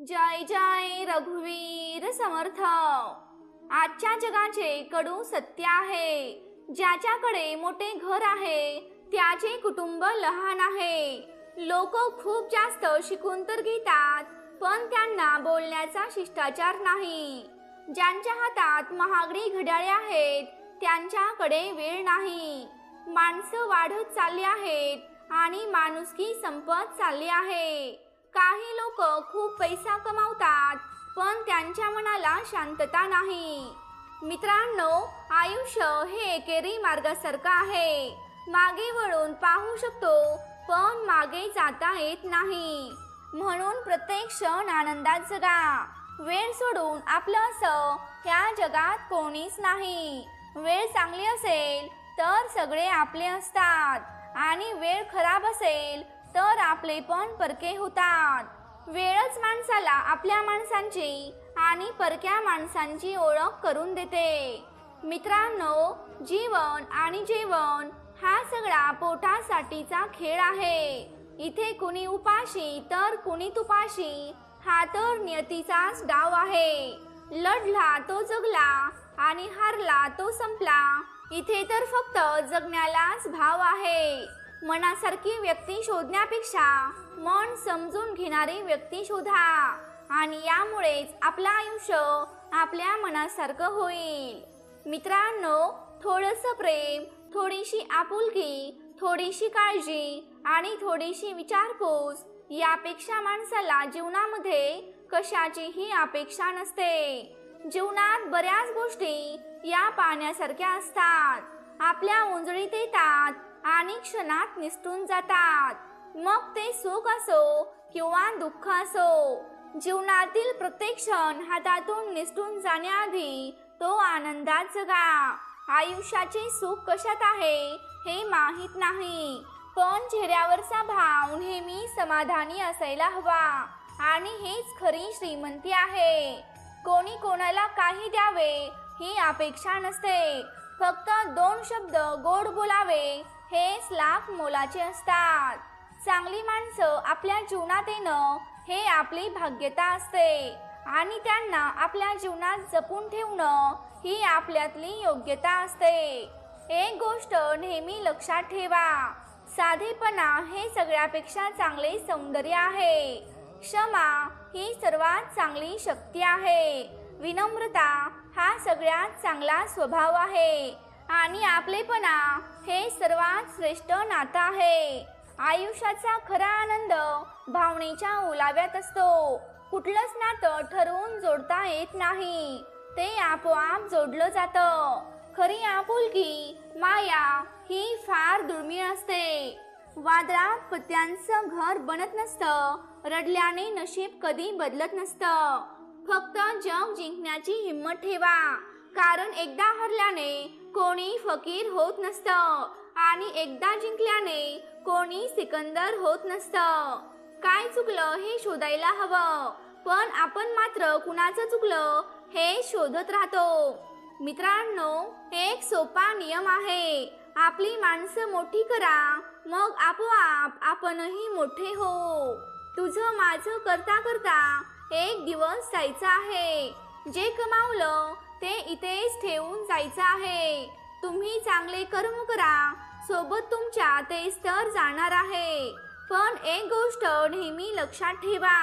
जय जय रघुवीर समर्थ। आजच्या जगाचे कडू सत्य आहे, ज्याच्याकडे मोठे घर आहे त्याचे कुटुंब लहान आहे। लोक खूप जास्त शिकून तर घेतात, पण त्यांना बोलण्याचा शिष्टाचार नाही। ज्यांच्या हातात महागडी घड्याळे आहेत त्यांच्याकडे वेळ नाही। माणसं वाढत चालली आहेत आणि माणुसकी संपत चालली आहे। काही लोक खूप पैसा कमावतात, पण त्यांच्या मनाला शांतता नाही। मित्रांनो, आयुष्य हे एकेरी मार्गासारखं आहे। मागे वळून पाहू शकतो, पण मागे जाता येत नाही। म्हणून प्रत्येक क्षण आनंदात जगा। वेळ सोडून आपलं असं ह्या जगात कोणीच नाही। वेळ चांगली असेल तर सगळे आपले असतात, आणि वेळ खराब असेल तर आपले पण परके होतात। वेळच माणसाला आपल्या माणसांची आणि परक्या माणसांची ओळख करून देते। मित्रांनो, जीवन आणि जेवण हा सगळा पोटासाठीचा खेळ आहे। इथे कुणी उपाशी तर कुणी तुपाशी, हा तर नियतीचाच डाव आहे। लढला तो जगला आणि हारला तो संपला। इथे तर फक्त जगण्यालाच भाव आहे। मनासारखी व्यक्ती शोधण्यापेक्षा मन समजून घेणारी व्यक्ती शोधा, आणि यामुळेच आपलं आयुष्य आपल्या मनासारखं होईल। मित्रांनो, थोडंसं प्रेम, थोडीशी आपुलकी, थोडीशी काळजी आणि थोडीशी विचारपूस यापेक्षा माणसाला जीवनामध्ये कशाचीही अपेक्षा नसते। जीवनात बऱ्याच गोष्टी या पाण्यासारख्या असतात, आपल्या उंजळीत येतात आणि क्षणात निसटून जातात। मग ते सुख असो किंवा दुःख असो, जीवनातील प्रत्येक क्षण हातातून निसटून जाण्याआधी तो आनंदात जगा। आयुष्याचे सुख कशात आहे हे माहीत नाही, पण चेहऱ्यावरचा भाव नेहमी समाधानी असायला हवा, आणि हेच खरी श्रीमंती आहे। कोणी कोणाला काही द्यावे ही अपेक्षा नसते, फक्त दोन शब्द गोड बोलावे हेच लाख मोलाचे असतात। चांगली माणसं आपल्या जीवनात येणं हे आपली भाग्यता असते, आणि त्यांना आपल्या जीवनात जपून ठेवणं ही आपल्यातली योग्यता असते। एक गोष्ट नेहमी लक्षात ठेवा, साधेपणा हे सगळ्यापेक्षा चांगले सौंदर्य आहे। क्षमा ही सर्वात चांगली शक्ती आहे। विनम्रता हा सगळ्यात चांगला स्वभाव आहे, आणि आपलेपणा हे सर्वात श्रेष्ठ नातं आहे। आयुष्याचा खरा आनंद भावनेच्या ओलाव्यात असतो। कुठलंच नातं ठरवून जोडता येत नाही, ते आपोआप जोडलं जातं। खरी आपुलकी, माया ही फार दुर्मिळ असते। वादळात पत्त्यांचं घर बनत नसतं, रडल्याने नशीब कधी बदलत नसतं। फक्त जग जिंकण्याची हिंमत ठेवा, कारण एकदा हरल्याने कोणी फकीर होत नसतं, आणि एकदा जिंकल्याने कोणी सिकंदर होत नसतं। काय चुकलं हे शोधायला हवं, पण आपण मात्र कुणाचं चुकलं हे शोधत राहतो। मित्रांनो, एक सोपा नियम आहे, आपली माणसं मोठी करा, मग आपोआप आपणही मोठे हो। तुझं माझं करता करता एक दिवस जायचा आहे। जे कमावलं ते इथेच ठेवून जायचं आहे। तुम्ही चांगले कर्म करा, सोबत तुमच्या तेच तर जाणार आहे। पण एक गोष्ट नेहमी लक्षात ठेवा,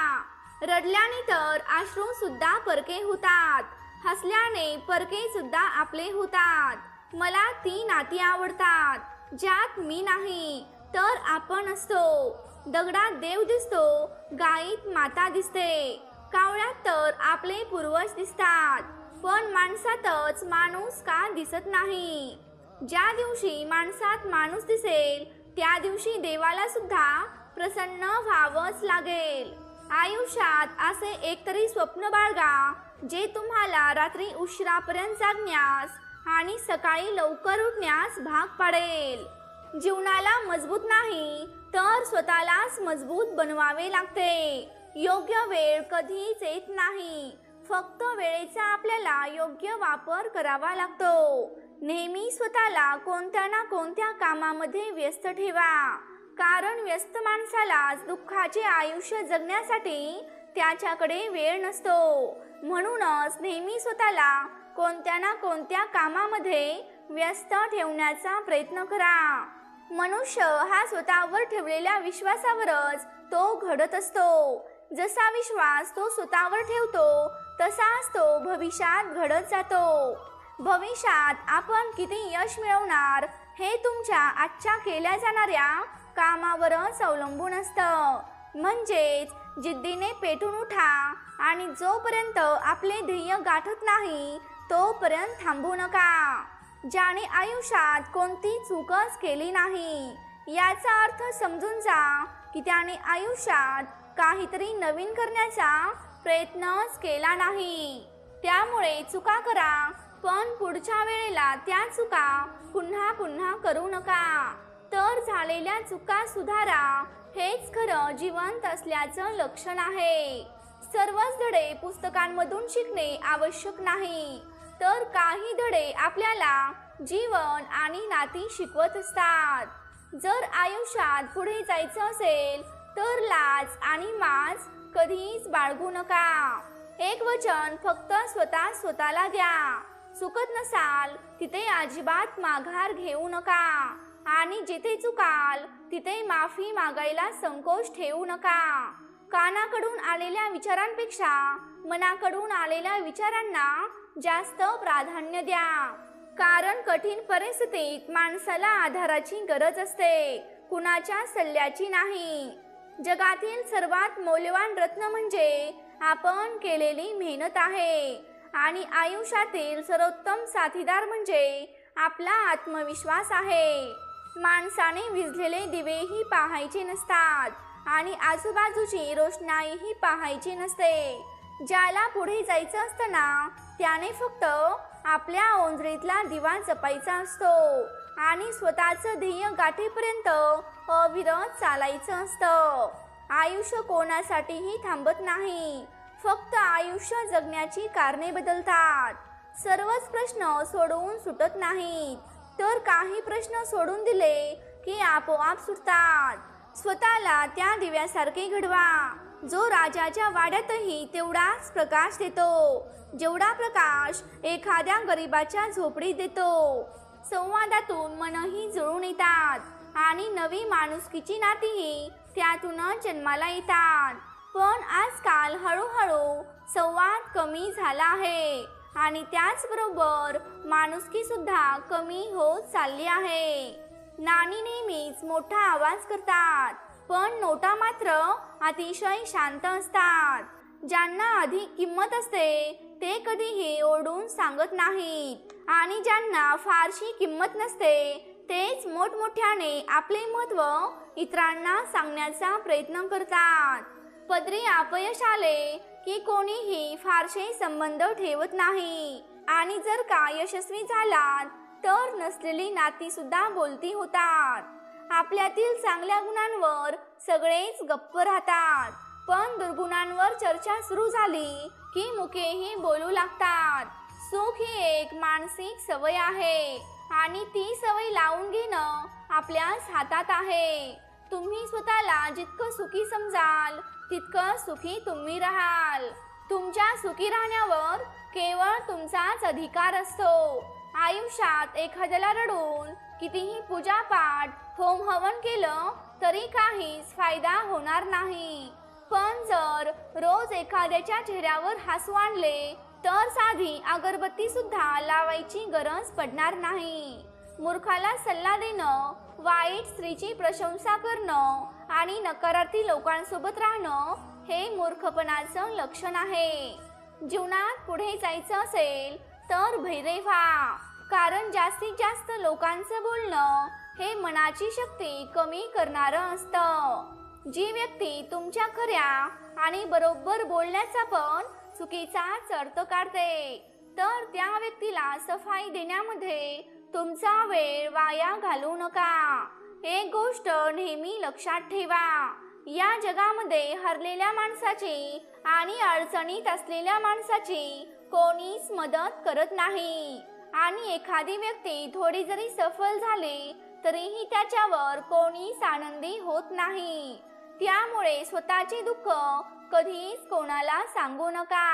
रडल्याने तर अश्रू सुद्धा परके होतात, हसल्याने परके सुद्धा आपले होतात। मला ती नाती आवडतात, ज्यात मी नाही तर आपण असतो। दगडात देव दिसतो, गायीत माता दिसते, कावळ्यात तर आपले पूर्वज दिसतात, पण माणसातच माणूस का दिसत नाही? ज्या दिवशी माणसात माणूस दिसेल त्या दिवशी देवाला सुद्धा प्रसन्न व्हावंच लागेल। आयुष्यात असे एकतरी स्वप्न बाळगा, जे तुम्हाला रात्री उशिरापर्यंत जागण्यास आणि सकाळी लवकर उठण्यास भाग पाडेल। जीवनाला मजबूत नाही तर स्वतःलाच मजबूत बनवावे लागते। योग्य वेळ कधीच येत नाही, फक्त वेळेचा आपल्याला योग्य वापर करावा लागतो। नेहमी स्वतःला कोणत्या ना कोणत्या कामामध्ये व्यस्त ठेवा, कारण व्यस्त माणसालाच दुःखाचे आयुष्य जगण्यासाठी त्याच्याकडे वेळ नसतो. म्हणूनच नेहमी स्वतःला कोणत्या ना कोणत्या कामामध्ये व्यस्त ठेवण्याचा प्रयत्न करा. मनुष्य हा स्वतःवर ठेवलेल्या विश्वासावरच तो घडत असतो. जसा विश्वास तो स्वतःवर ठेवतो तसाच तो भविष्यात घडत जातो. भविष्यात आपण किती यश मिळवणार हे तुमच्या आजच्या केल्या जाणाऱ्या कामावरच अवलंबून असतं. म्हणजेच जिद्दीने पेटून उठा आणि जोपर्यंत आपले ध्येय गाठत नाही तोपर्यंत थांबू नका. ज्याने आयुष्यात कोणती चूकच केली नाही याचा अर्थ समजून जा की त्याने आयुष्यात काहीतरी नवीन करण्याचा प्रयत्नच केला नाही. त्यामुळे चुका करा, पण पुढच्या वेळेला त्या चुका पुन्हा पुन्हा करू नका. तर झालेल्या चुका सुधारा, हेच खरं जिवंत असल्याचं लक्षण आहे. सर्वच धडे पुस्तकांमधून शिकणे आवश्यक नाही, तर काही धडे आपल्याला जीवन आणि नाती शिकवत असतात. जर आयुष्यात पुढे जायचं असेल तर लाज आणि माज कधीच बाळगू नका. एक वचन फक्त स्वतःला द्या. चुकत नसाल तिथे अजिबात माघार घेऊ नका आणि जिथे चुकाल तिथे माफी मागायला संकोच ठेवू नका. कानाकडून आलेल्या विचारांपेक्षा मनाकडून आलेल्या विचारांना जास्त प्राधान्य द्या. कारण कठीण परिस्थितीत माणसाला आधाराची गरज असते, कुणाच्या सल्ल्याची नाही. जगातील सर्वात मौल्यवान रत्न म्हणजे आपण केलेली मेहनत आहे आणि आयुष्यातील सर्वोत्तम साथीदार म्हणजे आपला आत्मविश्वास आहे. माणसाने विझलेले दिवेही पाहायचे नसतात आणि आजूबाजूची रोषणाईही पाहायची नसते. ज्याला पुढे जायचं असतं ना त्याने फक्त आपल्या ओंजळीतला दिवा जपायचा असतो आणि स्वतःचं ध्येय गाठेपर्यंत अविरत चालायचं असतं. आयुष्य कोणासाठीही थांबत नाही, फक्त आयुष्य जगण्याची कारणे बदलतात. सर्वच प्रश्न सोडवून सुटत नाहीत, तर काही प्रश्न सोडून दिले की आपोआप सुटतात. स्वतःला त्या दिव्यासारखे घडवा जो राजाच्या वाड्यातही तेवढाच प्रकाश देतो जेवढा प्रकाश एखाद्या गरिबाच्या झोपडीत देतो. संवादातून मनही जुळून येतात आणि नवी माणुसकीची नातीही त्यातूनच जन्माला येतात. पण आजकाल हळूहळू संवाद कमी झाला आहे आणि त्याचबरोबर माणुसकी सुद्धा कमी होत चालली आहे. नाणी नेहमीच मोठा आवाज करतात, पण नोटा मात्र अतिशय शांत असतात. ज्यांना अधिक किंमत असते ते कधीही ओरडून सांगत नाहीत आणि ज्यांना फारशी किंमत नसते तेच मोठमोठ्याने आपले महत्त्व इतरांना सांगण्याचा प्रयत्न करतात. पदरी अपयश आले की कोणीही फारसे संबंध ठेवत नाही आणि जर का यशस्वी झालात तर नसलेली नाती सुद्धा बोलती होतात. आपल्यातील चांगल्या गुणांवर सगळेच गप्प राहतात, पण दुर्गुणांवर चर्चा सुरू झाली की मुकेही बोलू लागतात. सुख ही एक मानसिक सवय आहे आणि ती सवय लावून घेणं आपल्याच हातात आहे. तुम्ही स्वतःला जितकं सुखी समजाल तितकं सुखी तुम्ही राहाल. तुमच्या सुखी राहण्यावर केवळ तुमचाच अधिकार असतो. आयुष्यात एखाद्याला रडून कितीही पूजापाठ होम हवन केलं तरी काहीच फायदा होणार नाही. पण जर रोज एखाद्याच्या चेहऱ्यावर हसू आणले तर साधी अगरबत्ती सुद्धा लावायची गरज पडणार नाही. मूर्खाला सल्ला देणं, वाईट स्त्रीची प्रशंसा करणं आणि नकारार्थी लोकांसोबत राहणं हे मूर्खपणाचं लक्षण आहे. जीवनात पुढे जायचं असेल तर भैरे व्हा, कारण जास्तीत जास्त लोकांचं बोलणं हे मनाची शक्ती कमी करणारं असतं. जी व्यक्ती तुमच्या खऱ्या आणि बरोबर बोलण्याचा पण चुकीचाच अर्थ काढते तर त्या व्यक्तीला सफाई देण्यामध्ये तुमचा वेळ वाया घालवू नका. एक गोष्ट नेहमी लक्षात ठेवा, या जगामध्ये हरलेल्या माणसाची आणि अडचणीत असलेल्या माणसाची कोणीच मदत करत नाही आणि एखादी व्यक्ती थोडी जरी सफल झाली तरीही त्याच्यावर कोणीच आनंदी होत नाही. त्यामुळे स्वतःचे दुःख कधीच कोणाला सांगू नका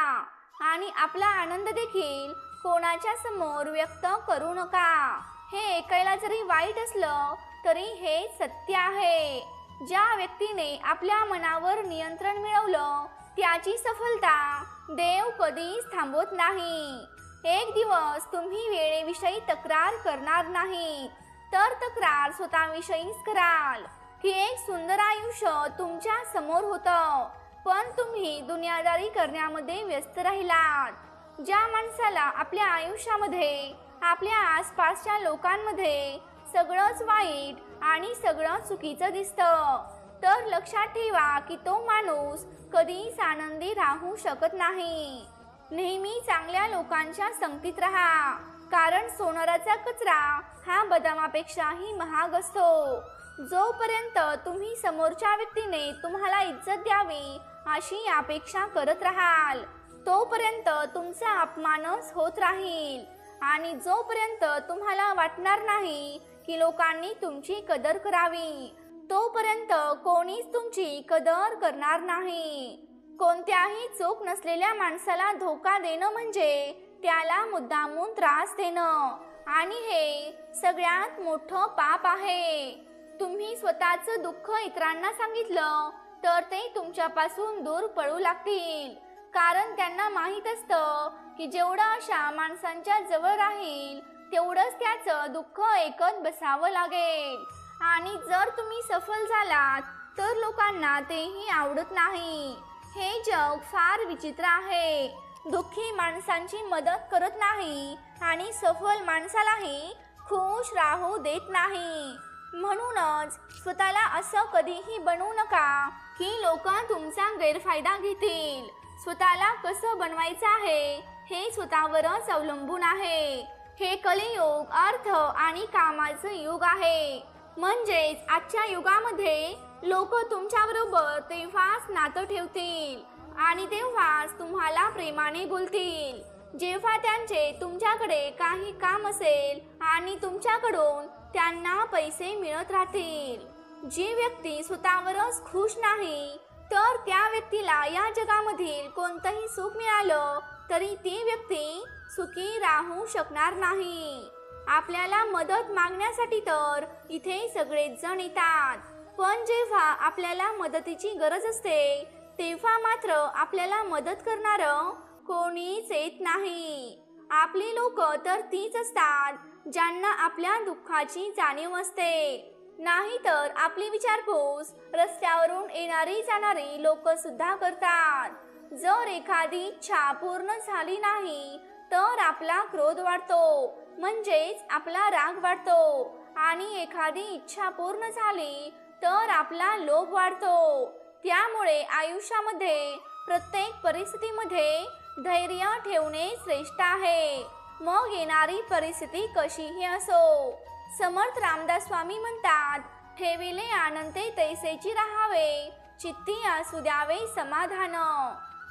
आणि आपला आनंद देखील कोणाच्या समोर व्यक्त करू नका. हे ऐकायला जरी वाईट असलं तरी हे सत्य आहे. ज्या व्यक्तीने आपल्या मनावर नियंत्रण मिळवलं त्याची सफलता देव कधीच थांबवत नाही. एक दिवस तुम्ही वेळेविषयी तक्रार करणार नाही तर तक्रार स्वतःविषयीच कराल की एक सुंदर आयुष्य तुमच्या समोर होतं, पण तुम्ही दुनियादारी करण्यामध्ये व्यस्त राहिलात. ज्या माणसाला आपल्या आयुष्यामध्ये आपल्या आसपासच्या लोकांमध्ये सगळंच वाईट आणि सगळं चुकीचं दिसतं तर लक्षात ठेवा की तो माणूस कधीच आनंदी राहू शकत नाही. नेहमी चांगल्या लोकांच्या संगतीत राहा, कारण सोनाराचा कचरा हा बदामापेक्षाही महाग असतो. जोपर्यंत तुम्ही समोरच्या व्यक्तीने तुम्हाला इज्जत द्यावी अशी अपेक्षा करत राहाल तोपर्यंत तुमचा अपमानच होत राहील आणि जोपर्यंत तुम्हाला वाटणार नाही की लोकांनी तुमची कदर करावी तोपर्यंत कोणीच तुमची कदर करणार नाही. कोणत्याही चूक नसलेल्या माणसाला धोका देणं म्हणजे त्याला मुद्दामून त्रास देणं आणि हे सगळ्यात मोठं पाप आहे. तुम्ही स्वतःचं दुःख इतरांना सांगितलं तर ते तुमच्यापासून दूर पळू लागतील, कारण त्यांना माहीत असतं की जेवढं अशा माणसांच्या जवळ राहील तेवढंच त्याचं दुःख ऐकत बसावं लागेल. आणि जर तुम्ही सफल झालात तर लोकांना तेही आवडत नाही. हे जग फार विचित्र आहे. दुःखी माणसांची मदत करत नाही आणि सफल माणसालाही खुश राहू देत नाही. म्हणूनच स्वतःला असं कधीही बनवू नका की लोक तुमचा गैरफायदा घेतील. स्वतःला कसं बनवायचं आहे हे स्वतःवरच अवलंबून आहे. हे कलियुग अर्थ आणि कामाचं युग आहे. म्हणजेच आजच्या युगामध्ये लोक तुमच्याबरोबर तेव्हाच नातं ठेवतील आणि तेव्हाच तुम्हाला प्रेमाने बोलतील जेव्हा त्यांचे तुमच्याकडे काही काम असेल आणि तुमच्याकडून त्यांना पैसे मिळत राहतील. जी व्यक्ती स्वतःवरच खुश नाही तर त्या व्यक्तीला या जगामधील कोणतंही सुख मिळालं तरी ती व्यक्ती सुखी राहू शकणार नाही. आपल्याला मदत मागण्यासाठी तर इथे सगळेच जण येतात, पण जेव्हा आपल्याला मदतीची गरज असते तेव्हा मात्र आपल्याला मदत करणारं कोणीच येत नाही. आपली लोक तर तीच असतात ज्यांना आपल्या दुःखाची जाणीव असते. नाहीतर आपली विचारपूस रस्त्यावरून येणारी जाणारी लोक सुद्धा करतात. जर एखादी इच्छा पूर्ण झाली नाही तर आपला क्रोध वाढतो, म्हणजेच आपला राग वाढतो आणि एखादी इच्छा पूर्ण झाली तर आपला लोभ वाढतो. त्यामुळे आयुष्यामध्ये प्रत्येक परिस्थितीमध्ये धैर्य ठेवणे श्रेष्ठ आहे, मग येणारी परिस्थिती कशीही असो. समर्थ रामदास स्वामी म्हणतात, ठेविले आनंदे तैसेची राहावे, चित्ती असू द्यावे समाधान.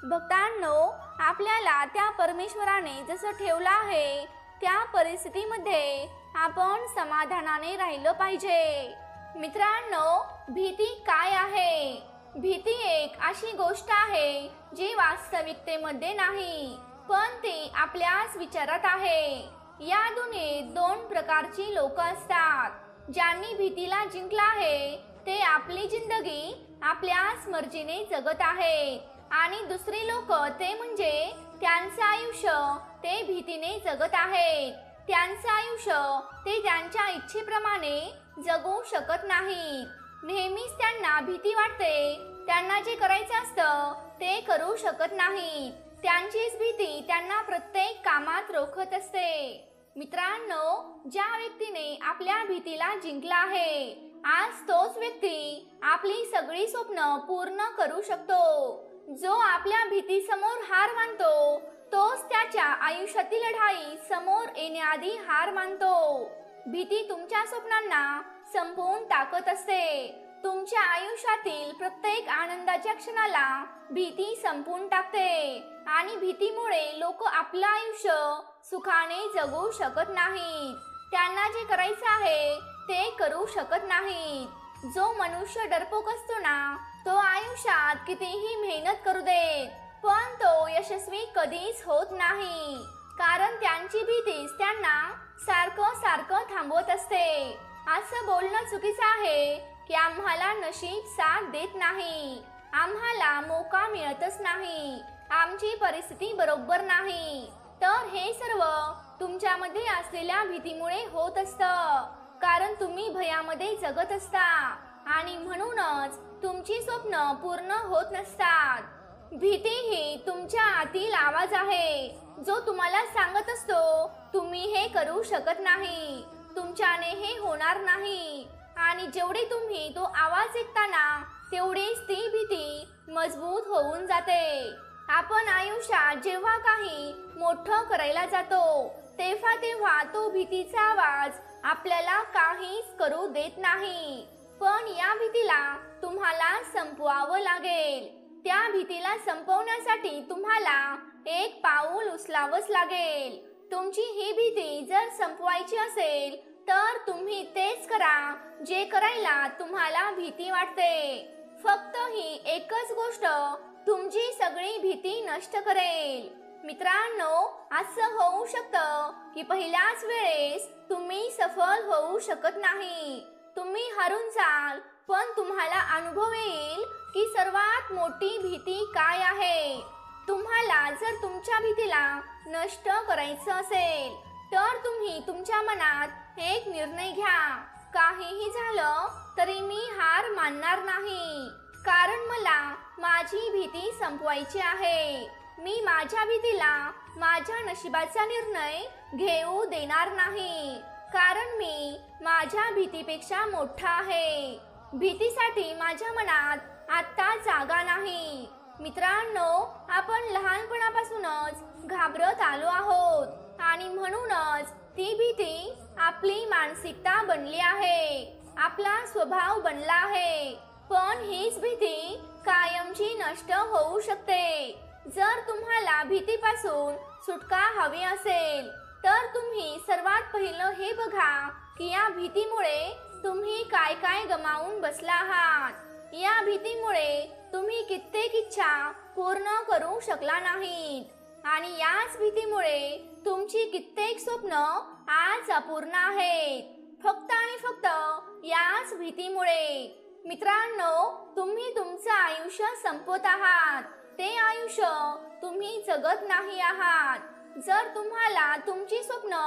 भक्तांनो, आपल्याला त्या परमेश्वराने जसं ठेवलं आहे त्या परिस्थितीमध्ये आपण समाधानाने राहिलं पाहिजे. मित्रांनो, भीती काय आहे? भीती एक अशी गोष्ट आहे जी वास्तविकतेमध्ये नाही, पण ती आपल्याच विचारात आहे. या दुनियेत दोन प्रकारची लोक असतात. ज्यांनी भीतीला जिंकलं आहे ते आपली जिंदगी आपल्याच मर्जीने जगत आहेत आणि दुसरी लोक ते म्हणजे त्यांचं आयुष्य ते भीतीने जगत आहेत. त्यांचं आयुष्य ते त्यांच्या इच्छेप्रमाणे जगू शकत नाहीत. नेहमीच त्यांना भीती वाटते, त्यांना जे करायचं असतं ते करू शकत नाहीत. त्यांचीच भीती त्यांना प्रत्येक कामात रोखत असते. मित्रांनो, ज्या व्यक्तीने आपल्या भीतीला जिंकला आहे आज तोच व्यक्ती आपली सगळी स्वप्न पूर्ण करू शकतो. जो आपल्या भीतीसमोर हार मानतो तोच त्याच्या आयुष्यातील लढाई समोर येण्याआधी हार मानतो. भीती तुमच्या स्वप्नांना संपवून टाकत असते. तुमच्या आयुष्यातील प्रत्येक आनंदाच्या क्षणाला भीती संपवून टाकते आणि भीतीमुळे लोक आपलं आयुष्य सुखाने जगू शकत नाहीत. त्यांना जे करायचं आहे ते करू शकत नाहीत. जो मनुष्य डरपोक असतो ना तो आयुष्यात कितीही मेहनत करू देत, पण तो यशस्वी कधीच होत नाही, कारण त्यांची भीतीच त्यांना सारखं सारखं थांबवत असते. असं बोलणं चुकीचं आहे की आम्हाला नशीब साथ देत नाही, आम्हाला मौका मिळतच नाही, आमची परिस्थिती बरोबर नाही. तर हे सर्व तुमच्यामध्ये असलेल्या भीतीमुळे होत असतं, कारण तुम्ही भयामध्ये जगत असता आणि म्हणूनच तुमची स्वप्न पूर्ण होत नसतात. भीती ही तुमच्या आतील आवाज आहे, जो तुम्हाला सांगत असतो तुम्ही हे करू शकत नाही, तुमच्याने हे होणार नाही. आणि जेवढे तुम्ही तो आवाज ऐकताना तेवढीच ती भीती मजबूत होऊन जाते. आपण आयुष्यात जेव्हा काही मोठं करायला जातो तेव्हा तो भीतीचा आवाज आपल्याला काहीच करू देत नाही, पण या भीतीला तुम्हाला संपवावं लागेल. त्या भीतीला संपवण्यासाठी तुम्हाला एक पाऊल उचलावंच लागेल. तुमची ही भीती जर संपवायची असेल तर तुम्ही तेच करा जे करायला तुम्हाला भीती वाटते. फक्त ही एकच गोष्ट तुमची सगळी भीती नष्ट करेल. मित्रांनो, असं होऊ शकतं की पहिल्याच वेळेस तुम्ही सफल होऊ शकत नाही, तुम्ही हरून जाल, पण तुम्हाला अनुभव येईल की सर्वात मोठी भीती काय आहे. तुम्हाला जर तुमच्या भीतीला नष्ट करायचं असेल तर तुम्ही तुमच्या मनात एक निर्णय घ्या, काहीही झालं तरी मी हार मानणार नाही, कारण मला माझी भीती संपवायची आहे. मी माझ्या भीतीला माझ्या नशिबाचा निर्णय घेऊ देणार नाही, कारण मी माझ्या भीतीपेक्षा मोठा आहे. भीतीसाठी माझ्या मनात आता जागा नाही. मित्रांनो, आपण लहानपणापासूनच घाबरत आलो आहोत आणि म्हणूनच ती भीती आपली मानसिकता बनली आहे, आपला स्वभाव बनला आहे. पण हीच भीती कायमची नष्ट होऊ शकते. जर तुम्हाला भीतीपासून सुटका हवी असेल तर तुम्ही सर्वात पहिलं हे बघा की या भीतीमुळे तुम्ही काय काय गमावून बसला आहात. या भीतीमुळे तुम्ही कित्येक इच्छा पूर्ण करू शकला नाहीत आणि याच भीतीमुळे तुमची कित्येक स्वप्न आज अपूर्ण आहेत, फक्त आणि फक्त याच भीतीमुळे. मित्रांनो, तुम्ही तुमचं आयुष्य संपवत आहात, ते आयुष्य तुम्ही जगत नाही आहात. जर तुम्हाला तुमची स्वप्न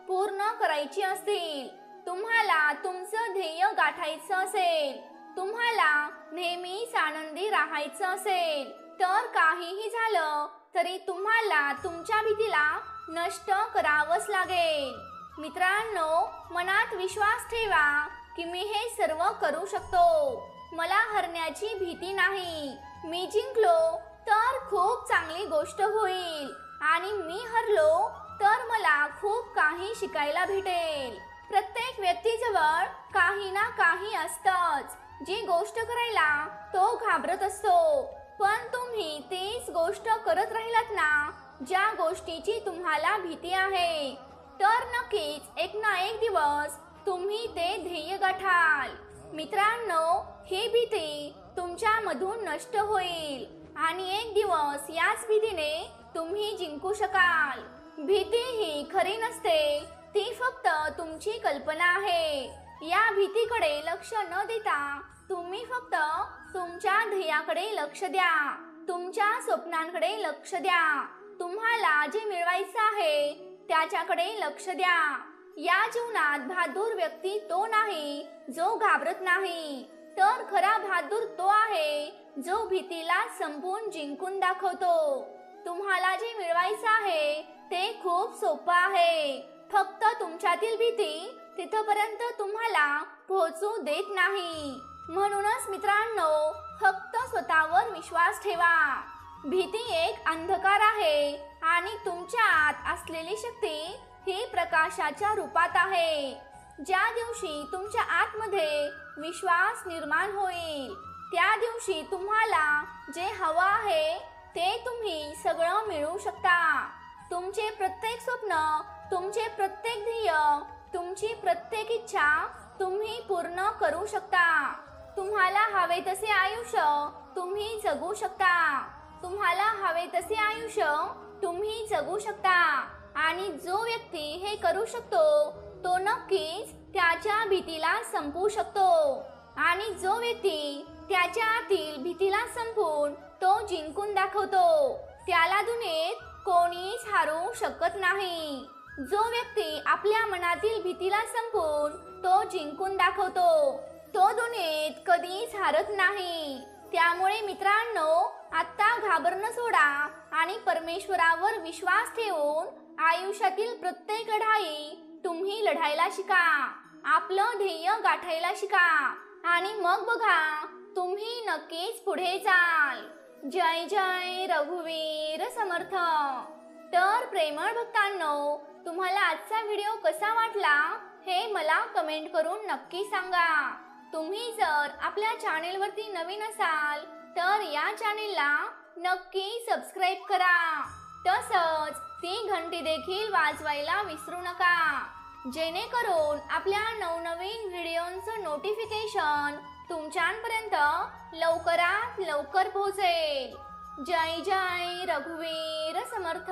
पूर्ण करायची असतील, तुम्हाला तुमचं ध्येय गाठायचं असेल, तुम्हाला नेहमीच आनंदी राहायचं असेल, तर काहीही झालं तरी तुम्हाला तुमच्या भीतीला नष्ट करावंच लागेल. मित्रांनो, मनात विश्वास ठेवा की मी हे सर्व करू शकतो. मला हरण्याची भीती नाही. मी जिंकलो तर खूप चांगली गोष्ट होईल आणि मी हरलो तर मला खूप काही शिकायला भेटेल. प्रत्येक व्यक्तीजवळ काही ना काही असतंच. जी गोष्ट करायला तो घाबरत असतो, पण तुम्ही तीच गोष्ट करत राहिलात ना ज्या गोष्टीची तुम्हाला भीती आहे, तर नक्कीच एक ना एक दिवस तुम्ही ते ध्येय गाठाल. मित्रांनो, ही भीती तुमच्या मधून नष्ट होईल आणि एक दिवस याच भीतीने तुम्ही जिंकू शकाल. भीती ही खरी नसते, ती फक्त तुमची कल्पना आहे. या भीतीकडे लक्ष न देता तुम्ही फक्त तुमच्या ध्येयाकडे लक्ष द्या, तुमच्या स्वप्नांकडे लक्ष द्या, तुम्हाला जे मिळवायचं आहे त्याच्याकडे लक्ष द्या. या जीवनात बहादूर व्यक्ती तो नाही जो घाबरत नाही, तर खरा बहादूर तो आहे जो भीतीला संपून जिंकून दाखवतो. तुम्हाला जे मिळवायचं आहे ते खूप सोपं आहे, फक्त तुमच्यातील भीती तिथपर्यंत तुम्हाला पोहोचू देत नाही. म्हणूनच मित्रांनो, फक्त स्वतःवर विश्वास ठेवा. भीती एक अंधकार आहे आणि तुमच्या आत असलेली शक्ती ही प्रकाशाच्या रूपात आहे. ज्या दिवशी तुमच्या आतमध्ये विश्वास निर्माण होईल त्या दिवशी तुम्हाला जे हवं आहे ते तुम्ही सगळं मिळवू शकता. तुमचे प्रत्येक स्वप्न, तुमचे प्रत्येक ध्येय, तुमची प्रत्येक इच्छा तुम्ही पूर्ण करू शकता. तुम्हाला हवे तसे आयुष्य तुम्ही जगू शकता. तुम्हाला हवे तसे आयुष्य तुम्ही जगू शकता. आणि जो व्यक्ती हे करू शकतो तो नक्कीच त्याच्या भीतीला संपवू शकतो. आणि जो व्यक्ती त्याच्या आतील भीतीला संपवून तो जिंकून दाखवतो त्याला दुनियेत कोणीच हरवू शकत नाही. जो व्यक्ती आपल्या मनातील भीतीला संपवून तो जिंकून दाखवतो तो दुनियेत कधीच हारत नाही. त्यामुळे मित्रांनो, आता घाबरणं सोडा आणि परमेश्वरावर विश्वास ठेवून आयुष्यातील प्रत्येक लढाई तुम्ही लढायला शिका. आपलं ध्येय गाठायला शिका आणि मग बघा तुम्ही नक्कीच पुढे जाल. जय जय रघुवीर समर्थ. तर प्रेमळ भक्तांनो, तुम्हाला आजचा व्हिडिओ कसा वाटला हे मला कमेंट करून नक्की सांगा. तुम्ही जर आपल्या चॅनेलवरती नवीन असाल तर या चॅनेलला नक्की सबस्क्राईब करा. तसंच ती घंटी देखील वाजवायला विसरू नका, जेणेकरून आपल्या नवनवीन व्हिडिओंचं नोटिफिकेशन तुमच्यापर्यंत लवकरात लवकर पोहोचेल. जय जय रघुवीर समर्थ.